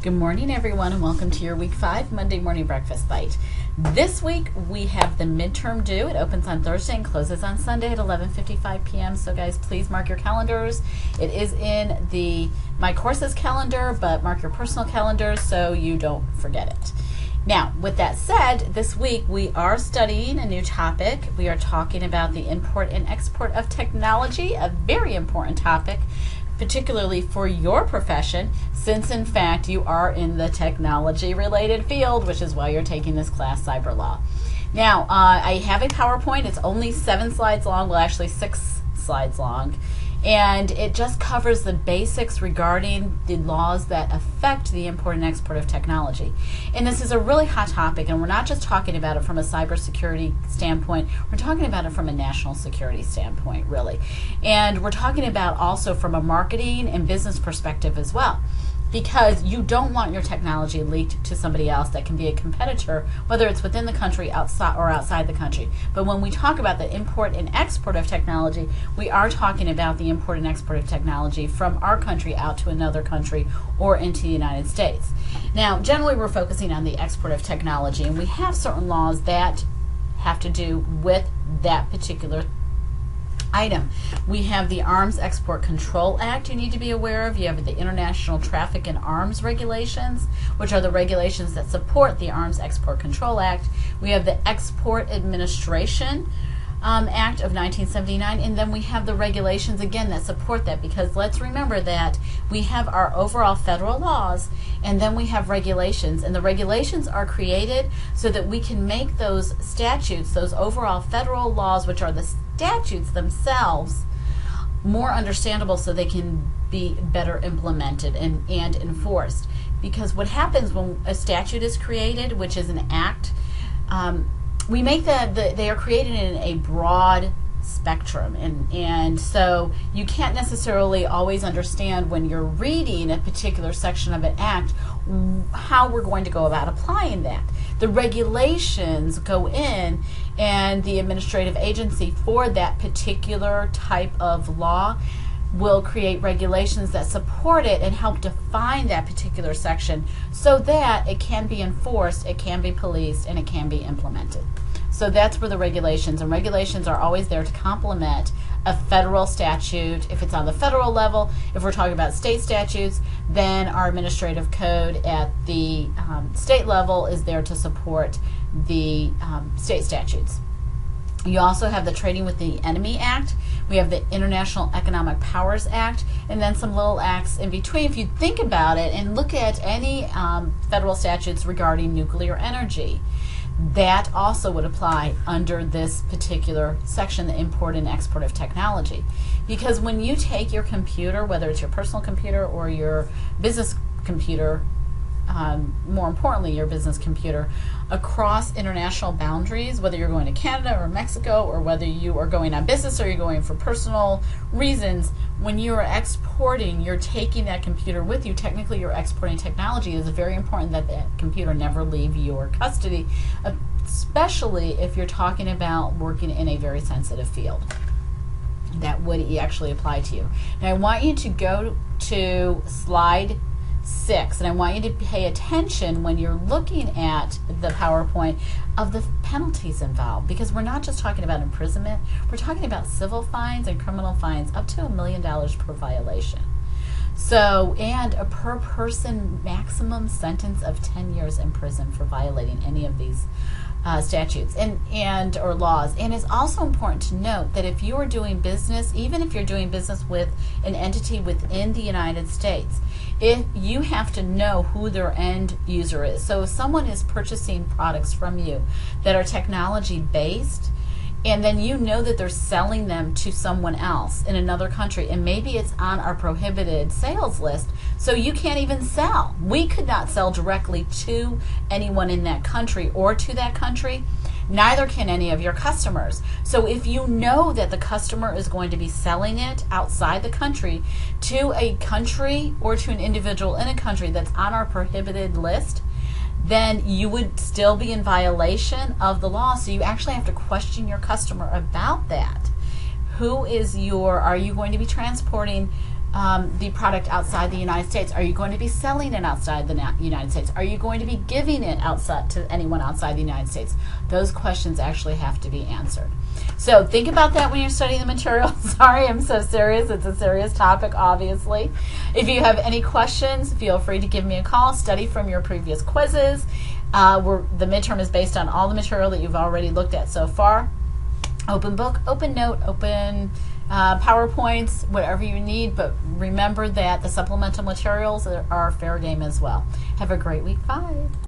Good morning, everyone, and welcome to your Week 5 Monday Morning Breakfast Bite. This week, we have the midterm due. It opens on Thursday and closes on Sunday at 11:55 p.m. So, guys, please mark your calendars. It is in the My Courses calendar, but mark your personal calendars so you don't forget it. Now, with that said, this week we are studying a new topic. We are talking about the import and export of technology, a very important topic, particularly for your profession, since in fact you are in the technology related field, which is why you're taking this class, Cyber Law. Now, I have a PowerPoint. It's only 7 slides long, well actually 6 slides long, and it just covers the basics regarding the laws that affect the import and export of technology. And this is a really hot topic, and we're not just talking about it from a cybersecurity standpoint, we're talking about it from a national security standpoint, really. And we're talking about also from a marketing and business perspective as well, because you don't want your technology leaked to somebody else that can be a competitor, whether it's within the country or outside the country. But when we talk about the import and export of technology, we are talking about the import and export of technology from our country out to another country or into the United States. Now, generally we're focusing on the export of technology, and we have certain laws that have to do with that particular item. We have the Arms Export Control Act you need to be aware of. You have the International Traffic in Arms Regulations, which are the regulations that support the Arms Export Control Act. We have the Export Administration Act of 1979, and then we have the regulations again that support that, because let's remember that we have our overall federal laws and then we have regulations, and the regulations are created so that we can make those statutes, those overall federal laws, which are the statutes themselves, more understandable so they can be better implemented and enforced. Because what happens when a statute is created, which is an act, we make they are created in a broad spectrum, and so you can't necessarily always understand when you're reading a particular section of an act how we're going to go about applying that. The regulations go in, and the administrative agency for that particular type of law will create regulations that support it and help define that particular section so that it can be enforced, it can be policed, and it can be implemented. So that's where the regulations are always there to complement a federal statute. If it's on the federal level, if we're talking about state statutes, then our administrative code at the state level is there to support the state statutes. You also have the Trading with the Enemy Act. We have the International Economic Powers Act, and then some little acts in between. If you think about it and look at any federal statutes regarding nuclear energy, that also would apply under this particular section, the import and export of technology. Because when you take your computer, whether it's your personal computer or your business computer, more importantly your business computer, across international boundaries, whether you're going to Canada or Mexico, or whether you are going on business or you're going for personal reasons, when you are exporting, you're taking that computer with you. Technically you're exporting technology. It is very important that that computer never leave your custody, especially if you're talking about working in a very sensitive field. That would actually apply to you. Now I want you to go to slide 6, and I want you to pay attention when you're looking at the PowerPoint of the penalties involved, because we're not just talking about imprisonment, we're talking about civil fines and criminal fines up to $1 million per violation. So, and a per person maximum sentence of 10 years in prison for violating any of these statutes and or laws. And it's also important to note that if you are doing business, even if you're doing business with an entity within the United States, if you have to know who their end user is. So if someone is purchasing products from you that are technology based, and then you know that they're selling them to someone else in another country, and maybe it's on our prohibited sales list, so you can't even sell. We could not sell directly to anyone in that country or to that country. Neither can any of your customers. So if you know that the customer is going to be selling it outside the country to a country or to an individual in a country that's on our prohibited list, then you would still be in violation of the law. So you actually have to question your customer about that. Are you going to be transporting the product outside the United States? Are you going to be selling it outside the United States? Are you going to be giving it outside to anyone outside the United States? Those questions actually have to be answered. So think about that when you're studying the material. Sorry, I'm so serious. It's a serious topic, obviously. If you have any questions, feel free to give me a call. Study from your previous quizzes. The midterm is based on all the material that you've already looked at so far. Open book, open note, open PowerPoints, whatever you need, but remember that the supplemental materials are fair game as well. Have a great week 5.